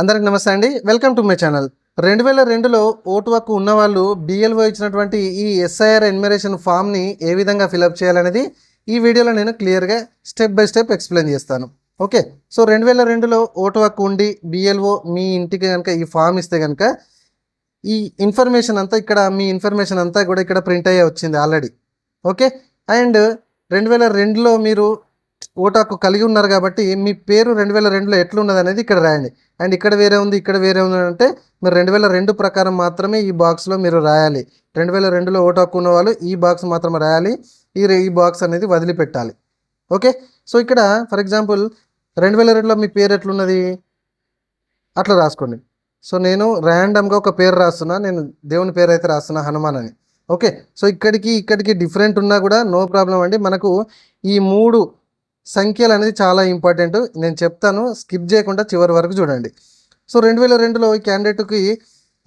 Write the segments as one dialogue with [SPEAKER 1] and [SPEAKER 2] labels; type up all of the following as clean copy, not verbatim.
[SPEAKER 1] అందరికి నమస్తే అండి. Welcome to my channel. 2002లో ఓటు హక్కు ఉన్నవాళ్ళు బిఎల్ఓ ఇచ్చినటువంటి ఈ ఎస్ఐఆర్ ఎన్యుమరేషన్ ఫామ్ని ఏ విధంగా ఫిలప్ చేయాలనేది ఈ వీడియోలో నేను క్లియర్గా స్టెప్ బై స్టెప్ ఎక్స్ప్లెయిన్ చేస్తాను. ఓకే, సో 2002లో ఓటు హక్కు ఉండి బిఎల్ఓ మీ ఇంటికి కనుక ఈ ఫామ్ ఇస్తే కనుక ఈ ఇన్ఫర్మేషన్ అంతా ఇక్కడ మీ ఇన్ఫర్మేషన్ అంతా కూడా ఇక్కడ ప్రింట్ అయ్యే వచ్చింది ఆల్రెడీ. ఓకే, అండ్ 2002లో మీరు ఓటు హక్కు కలిగి ఉన్నారు కాబట్టి మీ పేరు 2002లో ఎట్లున్నది అనేది ఇక్కడ రాయండి. అండ్ ఇక్కడ వేరే ఉంది, ఇక్కడ వేరే ఉంది అంటే మీరు 2002 ప్రకారం మాత్రమే ఈ బాక్స్లో మీరు రాయాలి. 2002లో ఓటు హక్కు ఉన్న వాళ్ళు ఈ బాక్స్ మాత్రమే రాయాలి, ఈ బాక్స్ అనేది వదిలిపెట్టాలి. ఓకే, సో ఇక్కడ ఫర్ ఎగ్జాంపుల్ 2002లో మీ పేరు ఎట్లున్నది అట్లా రాసుకోండి. సో నేను ర్యాండమ్గా ఒక పేరు రాస్తున్నా, నేను దేవుని పేరు అయితే రాస్తున్నా, హనుమాన్ అని. ఓకే, సో ఇక్కడికి డిఫరెంట్ ఉన్నా కూడా నో ప్రాబ్లం అండి. మనకు ఈ 3 సంఖ్యలు అనేది చాలా ఇంపార్టెంట్, నేను చెప్తాను, స్కిప్ చేయకుండా చివరి వరకు చూడండి. సో 2002లో ఈ క్యాండిడేట్కి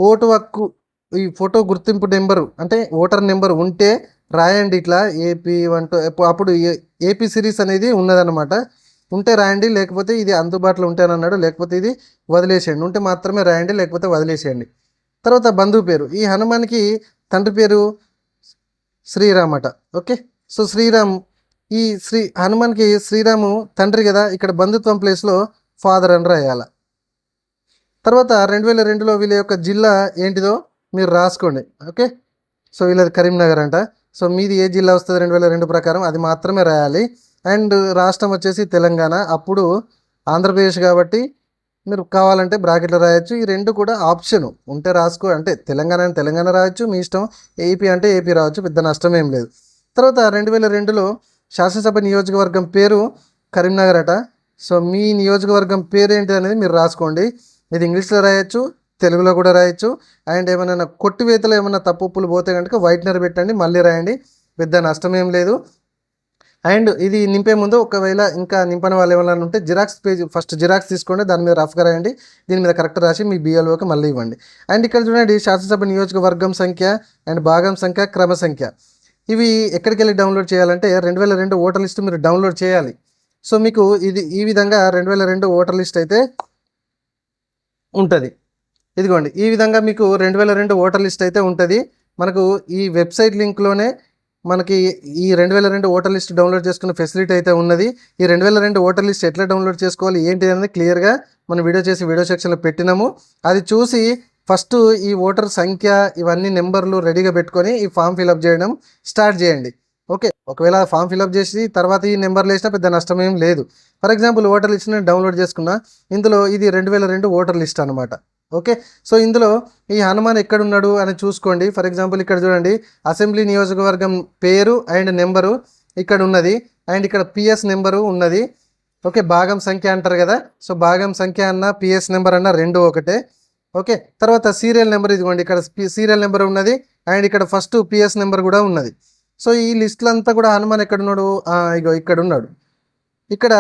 [SPEAKER 1] ఓటు హక్కు ఈ ఫోటో గుర్తింపు నెంబరు అంటే ఓటర్ నెంబర్ ఉంటే రాయండి ఇట్లా AP12. అప్పుడు ఏపీ సిరీస్ అనేది ఉన్నదన్నమాట. ఉంటే రాయండి, లేకపోతే ఇది అందుబాటులో ఉంటానన్నాడు, లేకపోతే ఇది వదిలేసేయండి. ఉంటే మాత్రమే రాయండి, లేకపోతే వదిలేసేయండి. తర్వాత బంధువు పేరు, ఈ హనుమాన్కి తండ్రి పేరు శ్రీరామ్ అట. ఓకే, సో శ్రీరామ్, ఈ హనుమాన్కి శ్రీరాము తండ్రి కదా, ఇక్కడ బంధుత్వం ప్లేస్లో ఫాదర్ అని రాయాల. తర్వాత 2002లో వీళ్ళ యొక్క జిల్లా ఏంటిదో మీరు రాసుకోండి. ఓకే, సో వీళ్ళది కరీంనగర్ అంట. సో మీది ఏ జిల్లా వస్తుంది 2002 ప్రకారం అది మాత్రమే రాయాలి. అండ్ రాష్ట్రం వచ్చేసి తెలంగాణ, అప్పుడు ఆంధ్రప్రదేశ్ కాబట్టి మీరు కావాలంటే బ్రాకెట్లో రాయొచ్చు. ఈ 2 కూడా ఆప్షన్ ఉంటే రాసుకో, అంటే తెలంగాణ రాయొచ్చు, మీ ఇష్టం. ఏపీ అంటే ఏపీ రావచ్చు, పెద్ద నష్టం ఏం లేదు. తర్వాత 2002లో శాసనసభ నియోజకవర్గం పేరు కరీంనగర్ అట. సో మీ నియోజకవర్గం పేరు ఏంటి అనేది మీరు రాసుకోండి. ఇది ఇంగ్లీష్లో రాయొచ్చు, తెలుగులో కూడా రాయొచ్చు. అండ్ ఏమైనా కొట్టివేతలు ఏమైనా తప్పులు పోతే కనుక వైట్నర్ పెట్టండి, మళ్ళీ రాయండి, పెద్ద నష్టం ఏం లేదు. అండ్ ఇది నింపే ముందు ఒకవేళ ఇంకా నింపని వాళ్ళు ఏమైనా ఉంటే జిరాక్స్ పేజ్ ఫస్ట్ జిరాక్స్ తీసుకోండి, దాని మీద రఫ్గా రాయండి, దీని మీద కరెక్ట్ రాసి మీ బిఎల్ఓకి మళ్ళీ ఇవ్వండి. అండ్ ఇక్కడ చూడండి, శాసనసభ నియోజకవర్గం సంఖ్య అండ్ భాగం సంఖ్య, క్రమ సంఖ్య, ఇవి ఎక్కడికి వెళ్ళి డౌన్లోడ్ చేయాలంటే 2002 ఓటర్ లిస్ట్ మీరు డౌన్లోడ్ చేయాలి. సో మీకు ఇది ఈ విధంగా 2002 ఓటర్ లిస్ట్ అయితే ఉంటుంది. ఇదిగోండి, ఈ విధంగా మీకు 2002 ఓటర్ లిస్ట్ అయితే ఉంటుంది. మనకు ఈ వెబ్సైట్ లింక్లోనే మనకి ఈ 2002 ఓటర్ లిస్ట్ డౌన్లోడ్ చేసుకునే ఫెసిలిటీ అయితే ఉన్నది. ఈ 2002 ఓటర్ లిస్ట్ ఎట్లా డౌన్లోడ్ చేసుకోవాలి ఏంటి అనేది క్లియర్గా మనం వీడియో సెక్షన్లో పెట్టినాము. అది చూసి ఫస్ట్ ఈ ఓటర్ సంఖ్య ఇవన్నీ నెంబర్లు రెడీగా పెట్టుకొని ఈ ఫామ్ ఫిలప్ చేయడం స్టార్ట్ చేయండి. ఓకే, ఒకవేళ ఫామ్ ఫిలప్ చేసి తర్వాత ఈ నెంబర్లు వేసినా పెద్ద నష్టం ఏం లేదు. ఫర్ ఎగ్జాంపుల్ ఓటర్ లిస్ట్ని డౌన్లోడ్ చేసుకున్నా, ఇందులో ఇది 2002 ఓటర్ లిస్ట్ అనమాట. ఓకే, సో ఇందులో ఈ హనుమాన్ ఎక్కడున్నాడు అని చూసుకోండి. ఫర్ ఎగ్జాంపుల్ ఇక్కడ చూడండి, అసెంబ్లీ నియోజకవర్గం పేరు అండ్ నెంబరు ఇక్కడ ఉన్నది, అండ్ ఇక్కడ పిఎస్ నెంబరు ఉన్నది. ఓకే, భాగం సంఖ్య అంటారు కదా, సో భాగం సంఖ్య అన్న పిఎస్ నెంబర్ అన్న 2 ఒకటే. ఓకే, తర్వాత సీరియల్ నెంబర్, ఇదిగోండి ఇక్కడ సీరియల్ నెంబర్ ఉన్నది, అండ్ ఇక్కడ ఫస్ట్ పిఎస్ నెంబర్ కూడా ఉన్నది. సో ఈ లిస్టులు అంతా కూడా హనుమాన్ ఎక్కడున్నాడు, ఇగో ఇక్కడ ఉన్నాడు. ఇక్కడ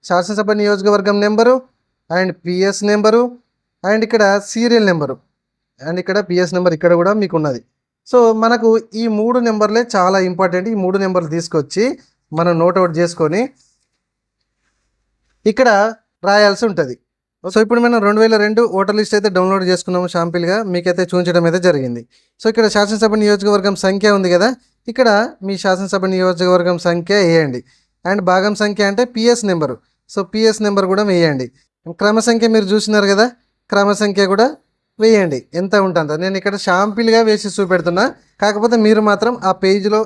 [SPEAKER 1] శాసనసభ నియోజకవర్గం number and PS number and ఇక్కడ సీరియల్ నెంబరు అండ్ ఇక్కడ పిఎస్ నెంబర్ ఇక్కడ కూడా మీకు ఉన్నది. సో మనకు ఈ 3 నెంబర్లే చాలా ఇంపార్టెంట్. ఈ 3 నెంబర్లు తీసుకొచ్చి మనం నోట్అవుట్ చేసుకొని ఇక్కడ రాయాల్సి ఉంటుంది. సో ఇప్పుడు మనం 2002 ఓటర్ లిస్ట్ అయితే డౌన్లోడ్ చేసుకున్నాము, షాంపిల్గా మీకైతే చూపించడం అయితే జరిగింది. సో ఇక్కడ శాసనసభ నియోజకవర్గం సంఖ్య ఉంది కదా, ఇక్కడ మీ శాసనసభ నియోజకవర్గం సంఖ్య వేయండి. అండ్ భాగం సంఖ్య అంటే PS number, so PS number కూడా వేయండి. క్రమ సంఖ్య మీరు చూసినారు కదా, క్రమ సంఖ్య కూడా వేయండి, ఎంత ఉంటుందో. నేను ఇక్కడ షాంపిల్గా వేసి చూపెడుతున్నా, కాకపోతే మీరు మాత్రం ఆ పేజీలో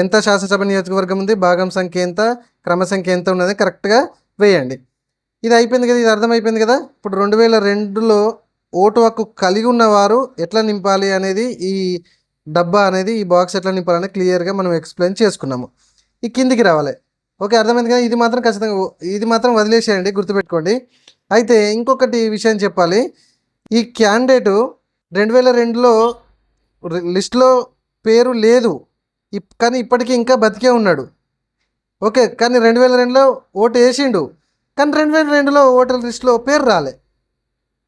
[SPEAKER 1] ఎంత శాసనసభ నియోజకవర్గం ఉంది, భాగం సంఖ్య ఎంత, క్రమ సంఖ్య ఎంత ఉన్నది కరెక్ట్గా వేయండి. ఇది అయిపోయింది కదా, ఇది అర్థమైపోయింది కదా. ఇప్పుడు 2002లో ఓటు హక్కు కలిగి ఉన్నవారు ఎట్లా నింపాలి అనేది, ఈ డబ్బా అనేది, ఈ బాక్స్ ఎట్లా నింపాలని క్లియర్గా మనం ఎక్స్ప్లెయిన్ చేసుకున్నాము. ఈ కిందికి రావాలి. ఓకే, అర్థమైంది కదా. ఇది మాత్రం ఖచ్చితంగా, ఇది మాత్రం వదిలేసేయండి, గుర్తుపెట్టుకోండి. అయితే ఇంకొకటి విషయం చెప్పాలి, ఈ క్యాండిడేటు 2002లో లిస్టులో పేరు లేదు, కానీ ఇప్పటికీ ఇంకా బతికే ఉన్నాడు. ఓకే, కానీ 2002లో ఓటు వేసిండు, కానీ 2002లో ఓటర్ లిస్టులో పేరు రాలే.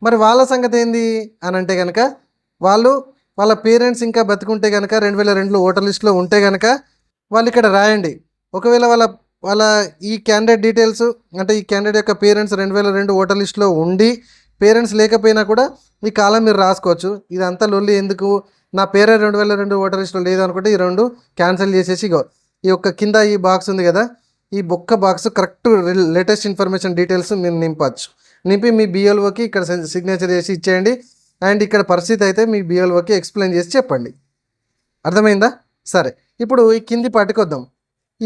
[SPEAKER 1] మరి వాళ్ళ సంగతి ఏంది అని అంటే కనుక, వాళ్ళ పేరెంట్స్ ఇంకా బతికుంటే కనుక 2002లో ఓటర్ లిస్టులో ఉంటే కనుక వాళ్ళు ఇక్కడ రాయండి. ఒకవేళ వాళ్ళ ఈ క్యాండిడేట్ డీటెయిల్స్ అంటే ఈ క్యాండిడేట్ యొక్క పేరెంట్స్ 2002 ఓటర్ లిస్టులో ఉండి పేరెంట్స్ లేకపోయినా కూడా ఈ కాలం మీరు రాసుకోవచ్చు. ఇదంతా లొల్లి ఎందుకు, నా పేరే 2002 ఓటర్ లిస్టులో లేదు అనుకుంటే ఈ 2 క్యాన్సిల్ చేసేసి ఇగో ఈ యొక్క కింద ఈ బాక్స్ ఉంది కదా, ఈ బొక్క box correct latest information details మీరు నింపచ్చు. నింపి మీ బిఎల్ఓకి ఇక్కడ సిగ్నేచర్ చేసి ఇచ్చేయండి. అండ్ ఇక్కడ పరిస్థితి అయితే మీ బిఎల్ఓకి ఎక్స్ప్లెయిన్ చేసి చెప్పండి. అర్థమైందా? సరే, ఇప్పుడు ఈ కింది పార్ట్కి వద్దాం.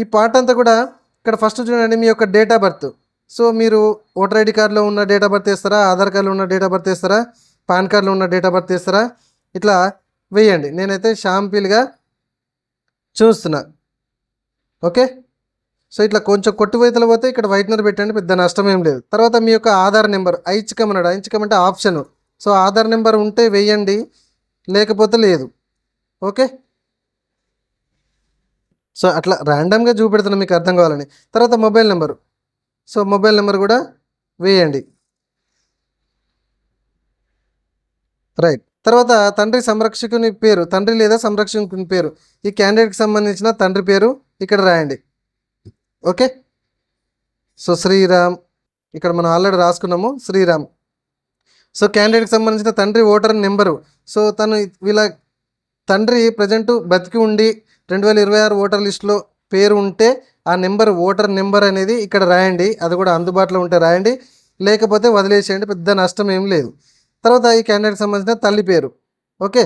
[SPEAKER 1] ఈ పార్ట్ అంతా కూడా ఇక్కడ ఫస్ట్ చూడండి, మీ యొక్క డేట్ ఆఫ్ బర్త్. సో మీరు ఓటర్ ఐడి కార్డులో ఉన్న డేట్ ఆఫ్ బర్త్ వేస్తారా, ఆధార్ కార్డులో ఉన్న డేట్ ఆఫ్ బర్త్ వేస్తారా, పాన్ కార్డులో ఉన్న డేట్ ఆఫ్ బర్త్ వేస్తారా, ఇట్లా వేయండి. నేనైతే షాంపిల్గా చూస్తున్నా. ఓకే, సో ఇట్లా కొంచెం కొట్టివైతలు పోతే ఇక్కడ వైట్నర్ పెట్టండి, పెద్ద నష్టం ఏం లేదు. తర్వాత మీ యొక్క ఆధార్ నెంబర్ ఐచ్ఛికం అన్నాడు, ఐచ్ఛికం అంటే ఆప్షన్. సో ఆధార్ నెంబర్ ఉంటే వేయండి, లేకపోతే లేదు. ఓకే, సో అట్లా ర్యాండమ్గా చూపెడుతున్నాను మీకు అర్థం కావాలని. తర్వాత mobile number, so mobile number కూడా వేయండి. రైట్. తర్వాత తండ్రి సంరక్షకుని పేరు, తండ్రి లేదా సంరక్షకుని పేరు, ఈ క్యాండిడేట్కి సంబంధించిన తండ్రి పేరు ఇక్కడ రాయండి. ఓకే, సో శ్రీరామ్, ఇక్కడ మనం ఆల్రెడీ రాసుకున్నాము శ్రీరామ్. సో క్యాండిడేట్కి సంబంధించిన తండ్రి ఓటర్ నెంబరు, సో తను వీళ్ళ తండ్రి ప్రజెంటు బతికి ఉండి 2026 ఓటర్ లిస్టులో పేరు ఉంటే ఆ నెంబర్, ఓటర్ నెంబర్ అనేది ఇక్కడ రాయండి. అది కూడా అందుబాటులో ఉంటే రాయండి, లేకపోతే వదిలేసేయండి, పెద్ద నష్టం ఏం లేదు. తర్వాత ఈ క్యాండిడేట్కి సంబంధించిన తల్లి పేరు. ఓకే,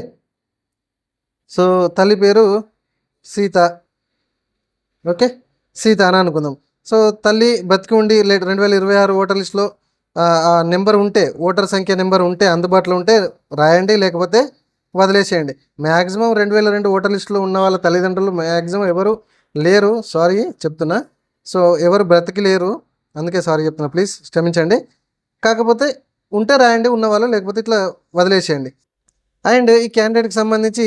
[SPEAKER 1] సో తల్లి పేరు సీత. ఓకే, సీత అని అనుకుందాం. సో తల్లి బతికి ఉండి 2026 ఓటర్ లిస్టులో ఆ నెంబర్ ఉంటే, ఓటర్ సంఖ్య నెంబర్ ఉంటే అందుబాటులో ఉంటే రాయండి, లేకపోతే వదిలేసేయండి. మ్యాక్సిమం 2002 ఓటర్ లిస్టులో ఉన్న వాళ్ళ తల్లిదండ్రులు మ్యాక్సిమం ఎవరు లేరు, సారీ చెప్తున్నా. సో ఎవరు బ్రతికి లేరు, అందుకే సారీ చెప్తున్నా, ప్లీజ్ క్షమించండి. కాకపోతే ఉంటే రాయండి ఉన్నవాళ్ళు, లేకపోతే ఇట్లా వదిలేసేయండి. అండ్ ఈ క్యాండిడేట్కి సంబంధించి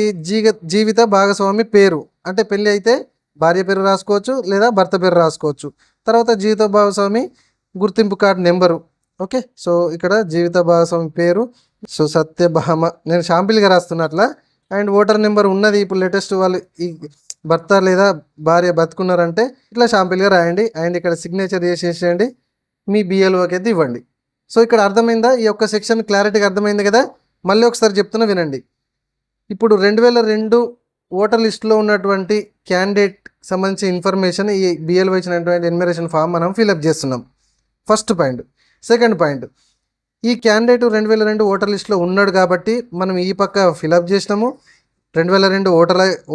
[SPEAKER 1] జీవిత భాగస్వామి పేరు, అంటే పెళ్ళి అయితే భార్య పేరు రాసుకోవచ్చు లేదా భర్త పేరు రాసుకోవచ్చు. తర్వాత జీవిత భాగస్వామి గుర్తింపు కార్డు నెంబరు. ఓకే, సో ఇక్కడ జీవిత భాగస్వామి పేరు, సో సత్యభామ, నేను షాంపిల్గా రాస్తున్నట్లా. అండ్ ఓటర్ నెంబర్ ఉన్నది, ఇప్పుడు లేటెస్ట్ వాళ్ళు ఈ భర్త లేదా భార్య బతుకున్నారంటే ఇట్లా షాంపిల్గా రాయండి. అండ్ ఇక్కడ సిగ్నేచర్ చేసేసేయండి, మీ బిఎల్ఓకి అయితే ఇవ్వండి. సో ఇక్కడ అర్థమైందా? ఈ యొక్క సెక్షన్ క్లారిటీగా అర్థమైంది కదా? మళ్ళీ ఒకసారి చెప్తున్నా వినండి. ఇప్పుడు 2002 ఓటర్ లిస్టులో ఉన్నటువంటి క్యాండిడేట్ సంబంధించిన ఇన్ఫర్మేషన్ ఈ బిఎల్ఓ ఇచ్చినటువంటి ఎన్యుమరేషన్ ఫామ్ మనం ఫిల్అప్ చేస్తున్నాం. First point. సెకండ్ పాయింట్, ఈ క్యాండిడేట్ 2002 ఓటర్ లిస్టులో ఉన్నాడు కాబట్టి మనం ఈ పక్క ఫిల్అప్ చేసినాము. 2002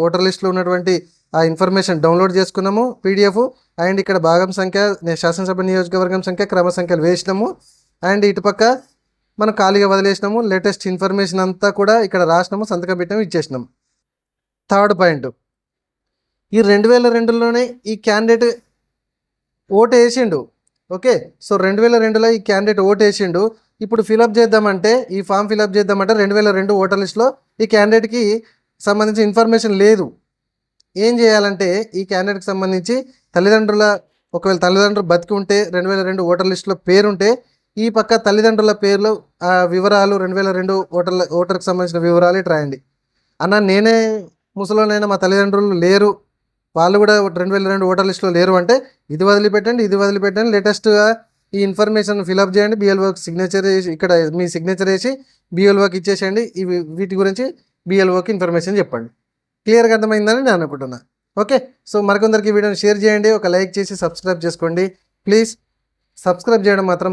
[SPEAKER 1] ఓటర్ లిస్టులో ఉన్నటువంటి ఆ ఇన్ఫర్మేషన్ డౌన్లోడ్ చేసుకున్నాము పీడిఎఫ్. అండ్ ఇక్కడ భాగం సంఖ్య, శాసనసభ నియోజకవర్గం సంఖ్య, క్రమ సంఖ్యలు వేసినాము. అండ్ ఇటుపక్క మనం ఖాళీగా వదిలేసినాము. లేటెస్ట్ ఇన్ఫర్మేషన్ అంతా కూడా ఇక్కడ రాసినాము, సంతకం పెట్టాము, ఇచ్చేసినాము. థర్డ్ పాయింట్, ఈ 2002లోనే ఈ క్యాండిడేట్ ఓటు వేసిండు. ఓకే, సో 2002లో ఈ క్యాండిడేట్ ఓటు వేసిండు. ఇప్పుడు ఫిలప్ చేద్దామంటే, ఈ ఫామ్ ఫిలప్ చేద్దామంటే 2002 ఓటర్ లిస్టులో ఈ క్యాండిడేట్కి సంబంధించి ఇన్ఫర్మేషన్ లేదు. ఏం చేయాలంటే ఈ క్యాండిడేట్కి సంబంధించి ఒకవేళ తల్లిదండ్రులు బతికి ఉంటే 2002 ఓటర్ లిస్టులో పేరుంటే ఈ పక్క తల్లిదండ్రుల పేర్లు వివరాలు 2002 ఓటర్కి సంబంధించిన వివరాలు ఇటు రాయండి. అన్న నేనే ముసలోనైనా మా తల్లిదండ్రులు లేరు, వాళ్ళు కూడా 2002 ఓటర్ లిస్టులో లేరు అంటే ఇది వదిలిపెట్టండి, లేటెస్ట్గా ఈ ఇన్ఫర్మేషన్ ఫిలప్ చేయండి, బిఎల్ఓకి సిగ్నేచర్ చేసి ఇక్కడ మీ సిగ్నేచర్ వేసి బిఎల్ఓకి ఇచ్చేసేయండి. వీటి గురించి బిఎల్ఓకి ఇన్ఫర్మేషన్ చెప్పండి. క్లియర్గా అర్థమైందని నేను అనుకుంటున్నా. ఓకే, సో మరికొందరికి వీడియోని షేర్ చేయండి, ఒక లైక్ చేసి సబ్స్క్రైబ్ చేసుకోండి ప్లీజ్. సబ్స్క్రైబ్ చేయడం మాత్రం